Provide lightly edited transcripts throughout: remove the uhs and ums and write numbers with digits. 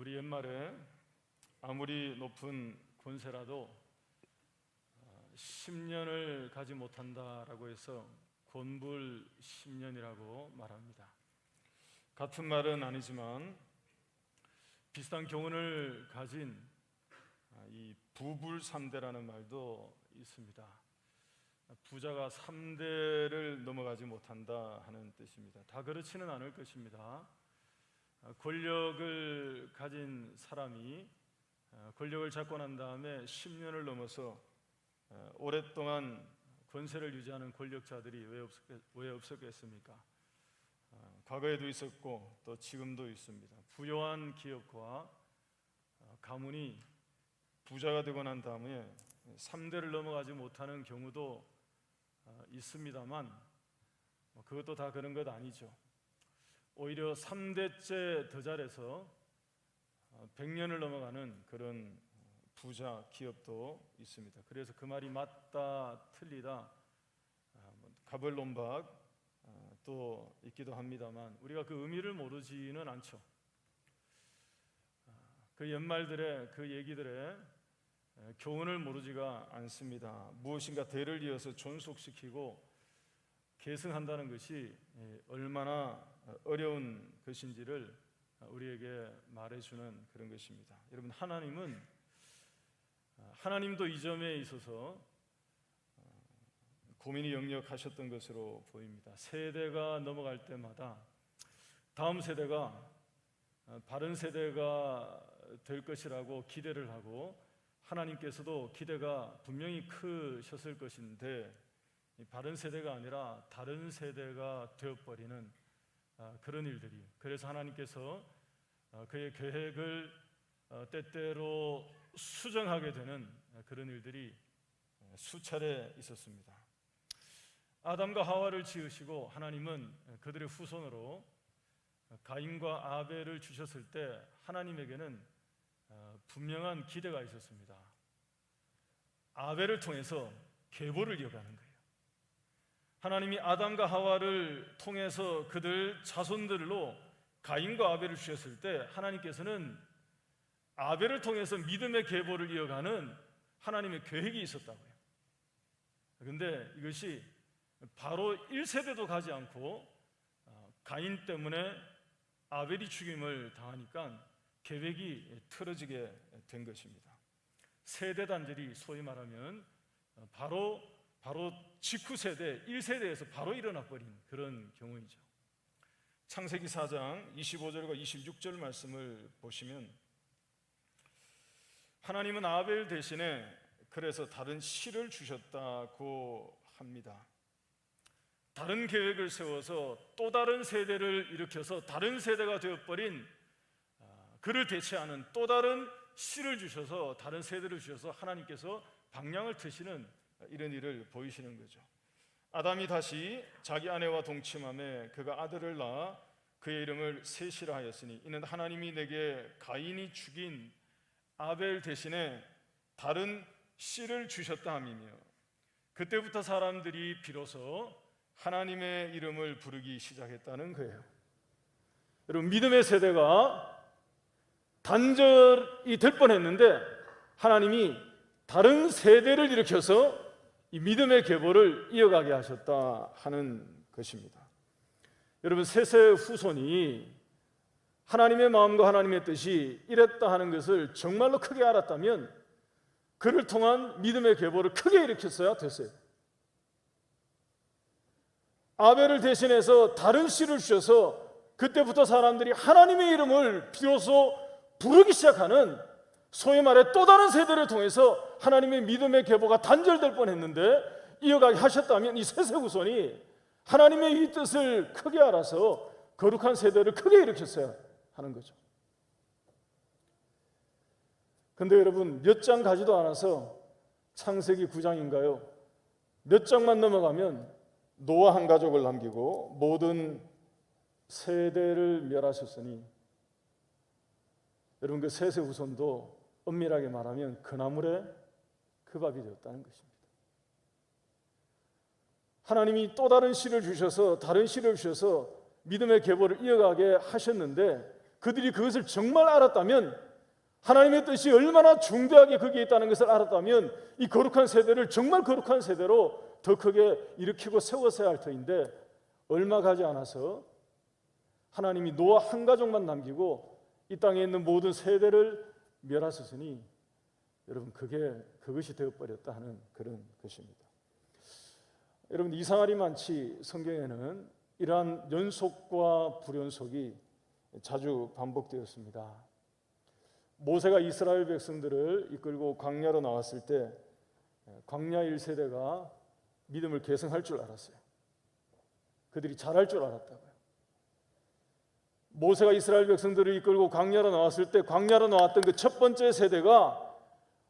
우리 옛말에 아무리 높은 권세라도 10년을 가지 못한다라고 해서 곤불 10년이라고 말합니다. 같은 말은 아니지만 비슷한 교훈을 가진 이 부불삼대라는 말도 있습니다. 부자가 3대를 넘어가지 못한다 하는 뜻입니다. 다 그렇지는 않을 것입니다. 권력을 가진 사람이 권력을 잡고 난 다음에 10년을 넘어서 오랫동안 권세를 유지하는 권력자들이 왜 없었겠습니까? 과거에도 있었고 또 지금도 있습니다. 부유한 기업과 가문이 부자가 되고 난 다음에 3대를 넘어가지 못하는 경우도 있습니다만 그것도 다 그런 것 아니죠. 오히려 3대째 더 잘해서 100년을 넘어가는 그런 부자 기업도 있습니다. 그래서 그 말이 맞다 틀리다 가벌론박 또 있기도 합니다만 우리가 그 의미를 모르지는 않죠. 그 옛말들의 그 얘기들의 교훈을 모르지가 않습니다. 무엇인가 대를 이어서 존속시키고 계승한다는 것이 얼마나 어려운 것인지를 우리에게 말해주는 그런 것입니다. 여러분, 하나님도 이 점에 있어서 고민이 역력하셨던 것으로 보입니다. 세대가 넘어갈 때마다 다음 세대가 바른 세대가 될 것이라고 기대를 하고 하나님께서도 기대가 분명히 크셨을 것인데 바른 세대가 아니라 다른 세대가 되어버리는 그런 일들이, 그래서 하나님께서 그의 계획을 때때로 수정하게 되는 그런 일들이 수차례 있었습니다. 아담과 하와를 지으시고 하나님은 그들의 후손으로 가인과 아벨을 주셨을 때 하나님에게는 분명한 기대가 있었습니다. 아벨을 통해서 계보를 이어가는 거예요. 하나님이 아담과 하와를 통해서 그들 자손들로 가인과 아벨을 주셨을 때 하나님께서는 아벨을 통해서 믿음의 계보를 이어가는 하나님의 계획이 있었다고요. 그런데 이것이 바로 1세대도 가지 않고 가인 때문에 아벨이 죽임을 당하니까 계획이 틀어지게 된 것입니다. 세대 단절이 소위 말하면 바로 직후 세대 1세대에서 바로 일어나 버린 그런 경우이죠. 창세기 4장 25절과 26절 말씀을 보시면 하나님은 아벨 대신에 그래서 다른 씨를 주셨다고 합니다. 다른 계획을 세워서 또 다른 세대를 일으켜서 다른 세대가 되어버린 그를 대체하는 또 다른 씨를 주셔서 다른 세대를 주셔서 하나님께서 방향을 트시는 이런 일을 보이시는 거죠. 아담이 다시 자기 아내와 동침함에 그가 아들을 낳아 그의 이름을 셋이라 하였으니 이는 하나님이 내게 가인이 죽인 아벨 대신에 다른 씨를 주셨다 함이며, 그때부터 사람들이 비로소 하나님의 이름을 부르기 시작했다는 거예요. 여러분, 믿음의 세대가 단절이 될 뻔했는데 하나님이 다른 세대를 일으켜서 이 믿음의 계보를 이어가게 하셨다 하는 것입니다. 여러분, 셋의 후손이 하나님의 마음과 하나님의 뜻이 이랬다 하는 것을 정말로 크게 알았다면 그를 통한 믿음의 계보를 크게 일으켰어야 됐어요. 아벨을 대신해서 다른 씨를 주셔서 그때부터 사람들이 하나님의 이름을 비로소 부르기 시작하는, 소위 말해 또 다른 세대를 통해서 하나님의 믿음의 계보가 단절될 뻔했는데 이어가게 하셨다면 이 셋의 후손이 하나님의 이 뜻을 크게 알아서 거룩한 세대를 크게 일으켰어야 하는 거죠. 근데 여러분, 몇 장 가지도 않아서 창세기 9장인가요? 몇 장만 넘어가면 노아 한 가족을 남기고 모든 세대를 멸하셨으니 여러분, 그 셋의 후손도 엄밀하게 말하면 그나물의 그 밥이 되었다는 것입니다. 하나님이 또 다른 씨를 주셔서 다른 씨를 주셔서 믿음의 계보를 이어가게 하셨는데 그들이 그것을 정말 알았다면, 하나님의 뜻이 얼마나 중대하게 거기에 있다는 것을 알았다면 이 거룩한 세대를 정말 거룩한 세대로 더 크게 일으키고 세웠어야 할 터인데, 얼마 가지 않아서 하나님이 노아 한 가족만 남기고 이 땅에 있는 모든 세대를 멸하셨으니 여러분, 그것이 되어버렸다 하는 그런 것입니다. 여러분, 이상할이 많지 성경에는 이러한 연속과 불연속이 자주 반복되었습니다. 모세가 이스라엘 백성들을 이끌고 광야로 나왔을 때 광야 1세대가 믿음을 계승할 줄 알았어요. 그들이 잘할 줄 알았다고요. 모세가 이스라엘 백성들을 이끌고 광야로 나왔을 때 광야로 나왔던 그 첫 번째 세대가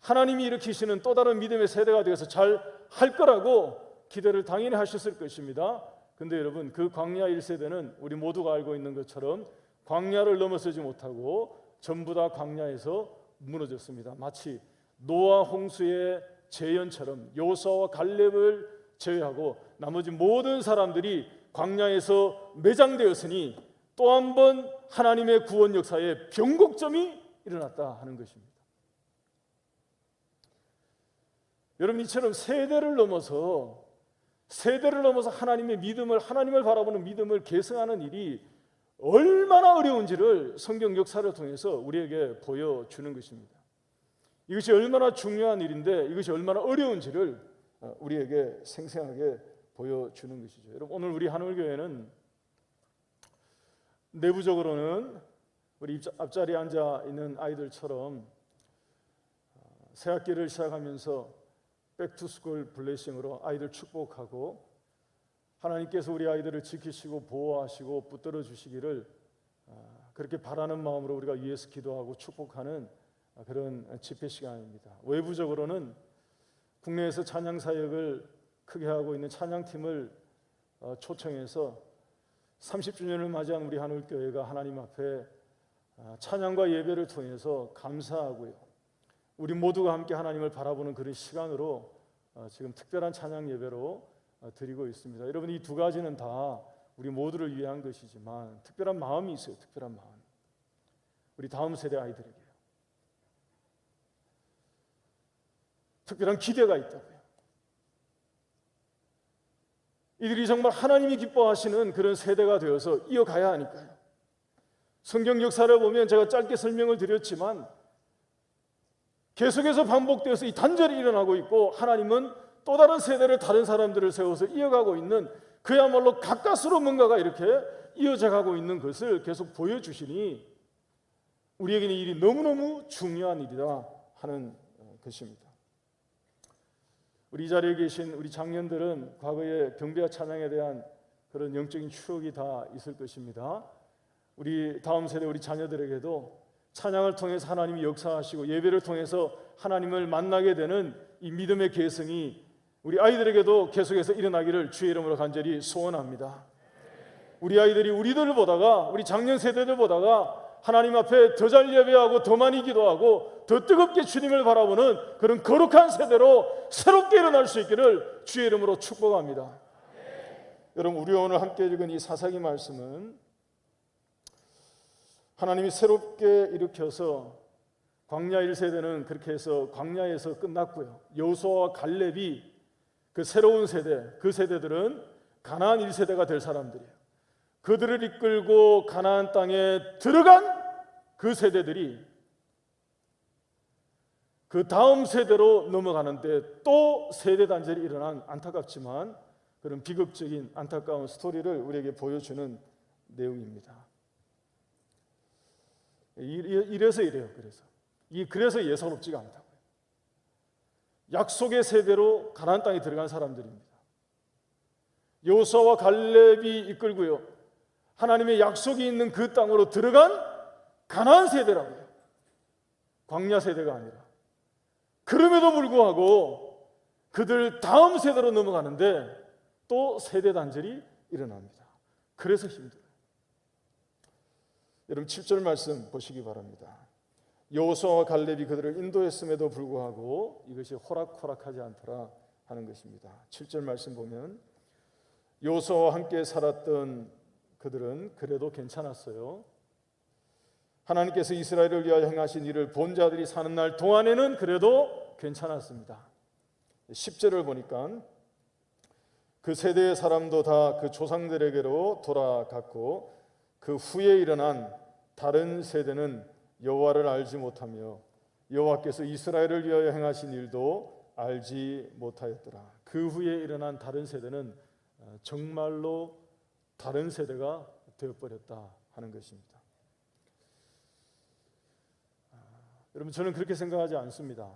하나님이 일으키시는 또 다른 믿음의 세대가 되어서 잘 할 거라고 기대를 당연히 하셨을 것입니다. 근데 여러분, 그 광야 1세대는 우리 모두가 알고 있는 것처럼 광야를 넘어서지 못하고 전부 다 광야에서 무너졌습니다. 마치 노아 홍수의 재현처럼 여호수아와 갈렙을 제외하고 나머지 모든 사람들이 광야에서 매장되었으니 또 한 번 하나님의 구원 역사에 변곡점이 일어났다 하는 것입니다. 여러분, 이처럼 세대를 넘어서 하나님의 믿음을, 하나님을 바라보는 믿음을 계승하는 일이 얼마나 어려운지를 성경 역사를 통해서 우리에게 보여주는 것입니다. 이것이 얼마나 중요한 일인데 이것이 얼마나 어려운지를 우리에게 생생하게 보여주는 것이죠. 여러분, 오늘 우리 하늘교회는 내부적으로는 우리 앞자리에 앉아 있는 아이들처럼 새학기를 시작하면서 백투스쿨 블레싱으로 아이들 축복하고 하나님께서 우리 아이들을 지키시고 보호하시고 붙들어 주시기를 그렇게 바라는 마음으로 우리가 위에서 기도하고 축복하는 그런 집회 시간입니다. 외부적으로는 국내에서 찬양 사역을 크게 하고 있는 찬양팀을 초청해서 30주년을 맞이한 우리 하늘교회가 하나님 앞에 찬양과 예배를 통해서 감사하고요, 우리 모두가 함께 하나님을 바라보는 그런 시간으로 지금 특별한 찬양 예배로 드리고 있습니다. 여러분, 이 두 가지는 다 우리 모두를 위한 것이지만 특별한 마음이 있어요. 특별한 마음, 우리 다음 세대 아이들에게요. 특별한 기대가 있다고요. 이들이 정말 하나님이 기뻐하시는 그런 세대가 되어서 이어가야 하니까요. 성경 역사를 보면 제가 짧게 설명을 드렸지만 계속해서 반복되어서 이 단절이 일어나고 있고, 하나님은 또 다른 세대를, 다른 사람들을 세워서 이어가고 있는, 그야말로 가까스로 뭔가가 이렇게 이어져 가고 있는 것을 계속 보여주시니 우리에게는 이 일이 너무너무 중요한 일이다 하는 것입니다. 우리 이 자리에 계신 우리 장년들은 과거의 경배와 찬양에 대한 그런 영적인 추억이 다 있을 것입니다. 우리 다음 세대, 우리 자녀들에게도 찬양을 통해서 하나님이 역사하시고 예배를 통해서 하나님을 만나게 되는 이 믿음의 계승이 우리 아이들에게도 계속해서 일어나기를 주의 이름으로 간절히 소원합니다. 우리 아이들이 우리들을 보다가, 우리 작년 세대들 보다가 하나님 앞에 더 잘 예배하고 더 많이 기도하고 더 뜨겁게 주님을 바라보는 그런 거룩한 세대로 새롭게 일어날 수 있기를 주의 이름으로 축복합니다. 여러분, 우리 오늘 함께 읽은 이 사사기 말씀은 하나님이 새롭게 일으켜서 광야 1세대는 그렇게 해서 광야에서 끝났고요, 여호수아와 갈렙이 그 새로운 세대, 그 세대들은 가나안 1세대가 될 사람들이에요. 그들을 이끌고 가나안 땅에 들어간 그 세대들이 그 다음 세대로 넘어가는데 또 세대 단절이 일어난 안타깝지만 그런 비극적인 안타까운 스토리를 우리에게 보여주는 내용입니다. 이래서 이래요. 그래서 예사롭지가 않다고요. 약속의 세대로 가나안 땅에 들어간 사람들입니다. 여호수아와 갈렙이 이끌고요, 하나님의 약속이 있는 그 땅으로 들어간 가나안 세대라고요. 광야 세대가 아니라. 그럼에도 불구하고 그들 다음 세대로 넘어가는데 또 세대 단절이 일어납니다. 그래서 힘들어요. 여러분, 7절 말씀 보시기 바랍니다. 여호수아와 갈렙이 그들을 인도했음에도 불구하고 이것이 호락호락하지 않더라 하는 것입니다. 7절 말씀 보면 여호수아와 함께 살았던 그들은 그래도 괜찮았어요. 하나님께서 이스라엘을 위하여 행하신 일을 본 자들이 사는 날 동안에는 그래도 괜찮았습니다. 10절을 보니까 그 세대의 사람도 다 그 조상들에게로 돌아갔고 그 후에 일어난 다른 세대는 여호와를 알지 못하며 여호와께서 이스라엘을 위하여 행하신 일도 알지 못하였더라. 그 후에 일어난 다른 세대는 정말로 다른 세대가 되어버렸다 하는 것입니다. 여러분, 저는 그렇게 생각하지 않습니다.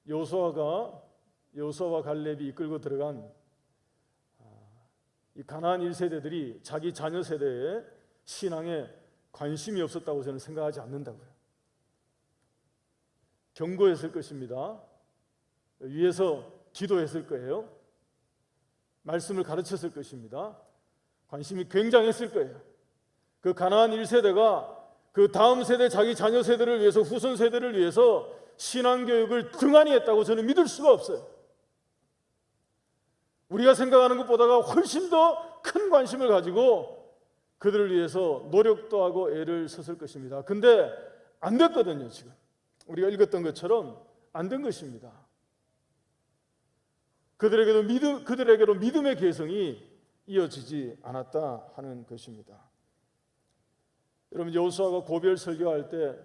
여호수아와 갈렙이 이끌고 들어간 이 가나안 1세대들이 자기 자녀 세대의 신앙에 관심이 없었다고 저는 생각하지 않는다고요. 경고했을 것입니다. 위에서 기도했을 거예요. 말씀을 가르쳤을 것입니다. 관심이 굉장했을 거예요. 그 가나안 1세대가 그 다음 세대, 자기 자녀 세대를 위해서, 후손 세대를 위해서 신앙교육을 등한히 했다고 저는 믿을 수가 없어요. 우리가 생각하는 것보다가 훨씬 더 큰 관심을 가지고 그들을 위해서 노력도 하고 애를 썼을 것입니다. 근데 안 됐거든요. 지금 우리가 읽었던 것처럼 안 된 것입니다. 그들에게도 믿음의 개성이 이어지지 않았다 하는 것입니다. 여러분, 여호수아가 고별 설교할 때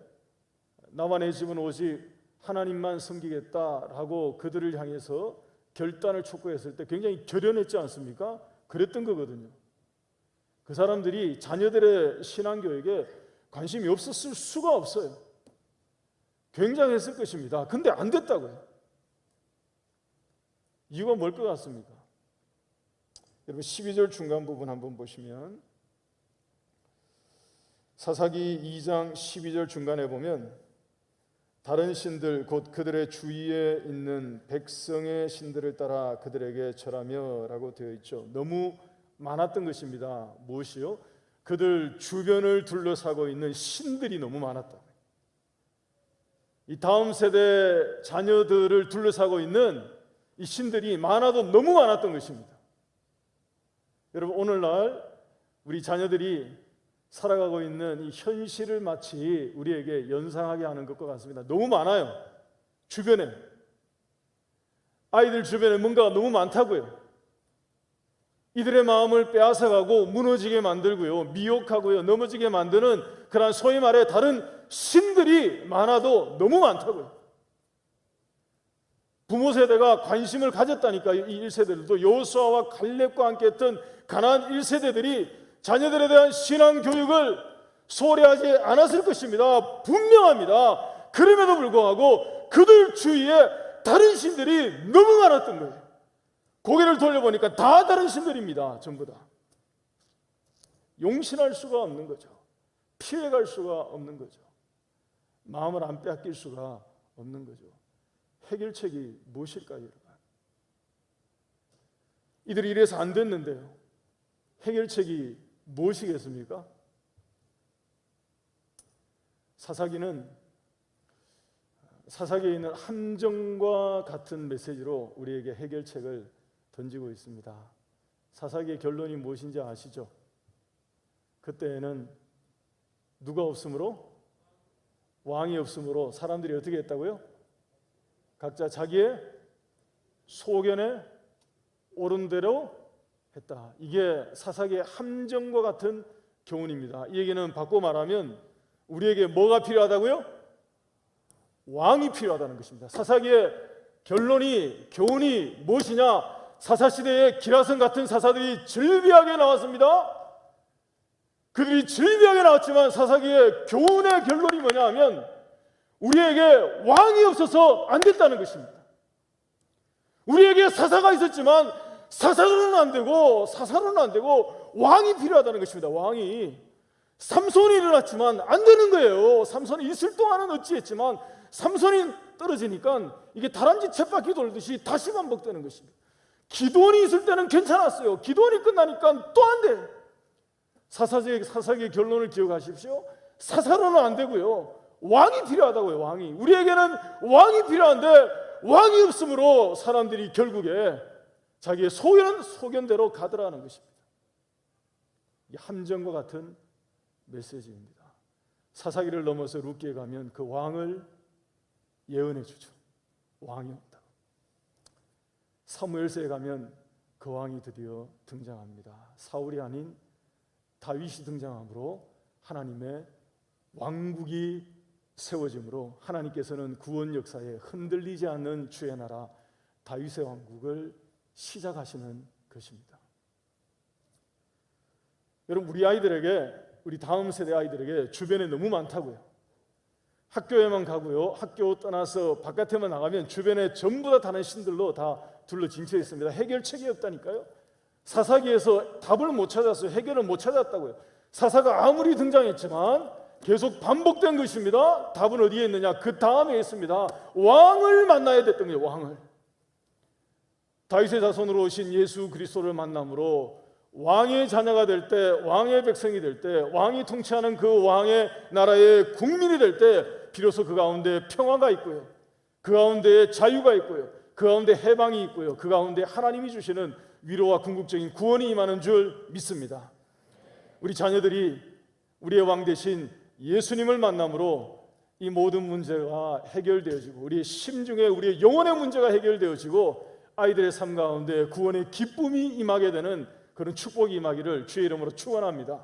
나와 내 집은 오직 하나님만 섬기겠다라고 그들을 향해서 결단을 촉구했을 때 굉장히 결연했지 않습니까? 그랬던 거거든요. 그 사람들이 자녀들의 신앙교육에 관심이 없었을 수가 없어요. 굉장했을 것입니다. 근데 안 됐다고요. 이유가 뭘 것 같습니까? 여러분, 12절 중간 부분 한번 보시면 사사기 2장 12절 중간에 보면 다른 신들 곧 그들의 주위에 있는 백성의 신들을 따라 그들에게 절하며 라고 되어 있죠. 너무 많았던 것입니다. 무엇이요? 그들 주변을 둘러싸고 있는 신들이 너무 많았다. 이 다음 세대 자녀들을 둘러싸고 있는 이 신들이 많아도 너무 많았던 것입니다. 여러분, 오늘날 우리 자녀들이 살아가고 있는 이 현실을 마치 우리에게 연상하게 하는 것과 같습니다. 너무 많아요. 주변에 아이들 주변에 뭔가가 너무 많다고요. 이들의 마음을 빼앗아가고 무너지게 만들고요, 미혹하고요, 넘어지게 만드는 그런 소위 말해 다른 신들이 많아도 너무 많다고요. 부모 세대가 관심을 가졌다니까. 이 1세대들도 여호수아와 갈렙과 함께 했던 가나안 1세대들이 자녀들에 대한 신앙 교육을 소홀히 하지 않았을 것입니다. 분명합니다. 그럼에도 불구하고 그들 주위에 다른 신들이 너무 많았던 거예요. 고개를 돌려보니까 다 다른 신들입니다. 전부 다. 용신할 수가 없는 거죠. 피해갈 수가 없는 거죠. 마음을 안 빼앗길 수가 없는 거죠. 해결책이 무엇일까요, 여러분? 이들이 이래서 안 됐는데요. 해결책이 무엇이겠습니까? 사사기에 있는 함정과 같은 메시지로 우리에게 해결책을 던지고 있습니다. 사사기의 결론이 무엇인지 아시죠? 그때에는 누가 없으므로? 왕이 없으므로 사람들이 어떻게 했다고요? 각자 자기의 소견에 옳은 대로 했다. 이게 사사기의 함정과 같은 교훈입니다. 이 얘기는 바꿔 말하면 우리에게 뭐가 필요하다고요? 왕이 필요하다는 것입니다. 사사기의 교훈이 무엇이냐? 사사시대에 기라성 같은 사사들이 즐비하게 나왔습니다. 그들이 즐비하게 나왔지만 사사기의 교훈의 결론이 뭐냐 하면 우리에게 왕이 없어서 안 됐다는 것입니다. 우리에게 사사가 있었지만 사사로는 안 되고 왕이 필요하다는 것입니다. 왕이. 삼손이 일어났지만 안 되는 거예요. 삼손이 있을 동안은 어찌했지만 삼손이 떨어지니까 이게 다람쥐 쳇바퀴 돌듯이 다시 반복되는 것입니다. 기도원이 있을 때는 괜찮았어요. 기도원이 끝나니까 또 안 돼. 사사기의 결론을 기억하십시오. 사사로는 안 되고요, 왕이 필요하다고요. 왕이. 우리에게는 왕이 필요한데 왕이 없으므로 사람들이 결국에 자기의 소견대로 가더라는 것입니다. 이 함정과 같은 메시지입니다. 사사기를 넘어서 룻기에 가면 그 왕을 예언해 주죠. 왕이 온다. 사무엘서에 가면 그 왕이 드디어 등장합니다. 사울이 아닌 다윗이 등장함으로 하나님의 왕국이 세워짐으로 하나님께서는 구원 역사에 흔들리지 않는 주의 나라 다윗의 왕국을 시작하시는 것입니다. 여러분, 우리 아이들에게, 우리 다음 세대 아이들에게 주변에 너무 많다고요. 학교에만 가고요, 학교 떠나서 바깥에만 나가면 주변에 전부 다 다른 신들로 다 둘러 징쳐 있습니다. 해결책이 없다니까요. 사사기에서 답을 못 찾았어요. 해결을 못 찾았다고요. 사사가 아무리 등장했지만 계속 반복된 것입니다. 답은 어디에 있느냐? 그 다음에 있습니다. 왕을 만나야 됐던 거예요. 왕을. 다윗의 자손으로 오신 예수 그리스도를 만남으로 왕의 자녀가 될 때, 왕의 백성이 될 때, 왕이 통치하는 그 왕의 나라의 국민이 될 때 비로소 그 가운데 평화가 있고요, 그 가운데 자유가 있고요, 그 가운데 해방이 있고요, 그 가운데 하나님이 주시는 위로와 궁극적인 구원이 임하는 줄 믿습니다. 우리 자녀들이 우리의 왕 대신 예수님을 만남으로 이 모든 문제가 해결되어지고 우리의 심중에 우리의 영혼의 문제가 해결되어지고 아이들의 삶 가운데 구원의 기쁨이 임하게 되는 그런 축복이 임하기를 주의 이름으로 축원합니다.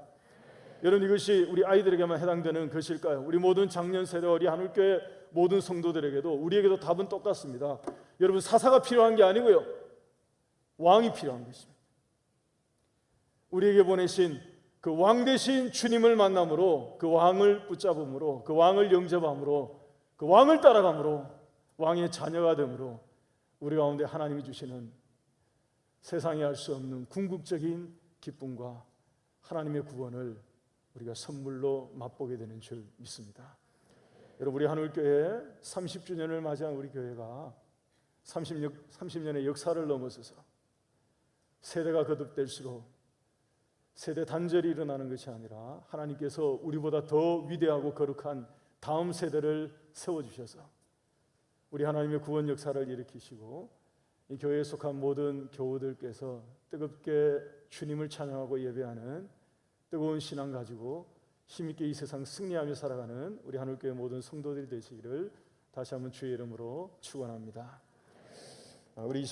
여러분, 이것이 우리 아이들에게만 해당되는 것일까요? 우리 모든 장년 세대, 우리 한울교회 모든 성도들에게도, 우리에게도 답은 똑같습니다. 여러분, 사사가 필요한 게 아니고요, 왕이 필요한 것입니다. 우리에게 보내신 그 왕 대신 주님을 만남으로, 그 왕을 붙잡음으로, 그 왕을 영접함으로, 그 왕을 따라감으로, 왕의 자녀가 됨으로 우리 가운데 하나님이 주시는 세상이 알 수 없는 궁극적인 기쁨과 하나님의 구원을 우리가 선물로 맛보게 되는 줄 믿습니다. 여러분, 우리 한울교회 30주년을 맞이한 우리 교회가 30년의 역사를 넘어서서 세대가 거듭될수록 세대 단절이 일어나는 것이 아니라 하나님께서 우리보다 더 위대하고 거룩한 다음 세대를 세워주셔서 우리 하나님의 구원 역사를 일으키시고 이 교회에 속한 모든 교우들께서 뜨겁게 주님을 찬양하고 예배하는 뜨거운 신앙 가지고 힘있게 이 세상 승리하며 살아가는 우리 한울교회 모든 성도들이 되시기를 다시 한번 주의 이름으로 축원합니다. 우리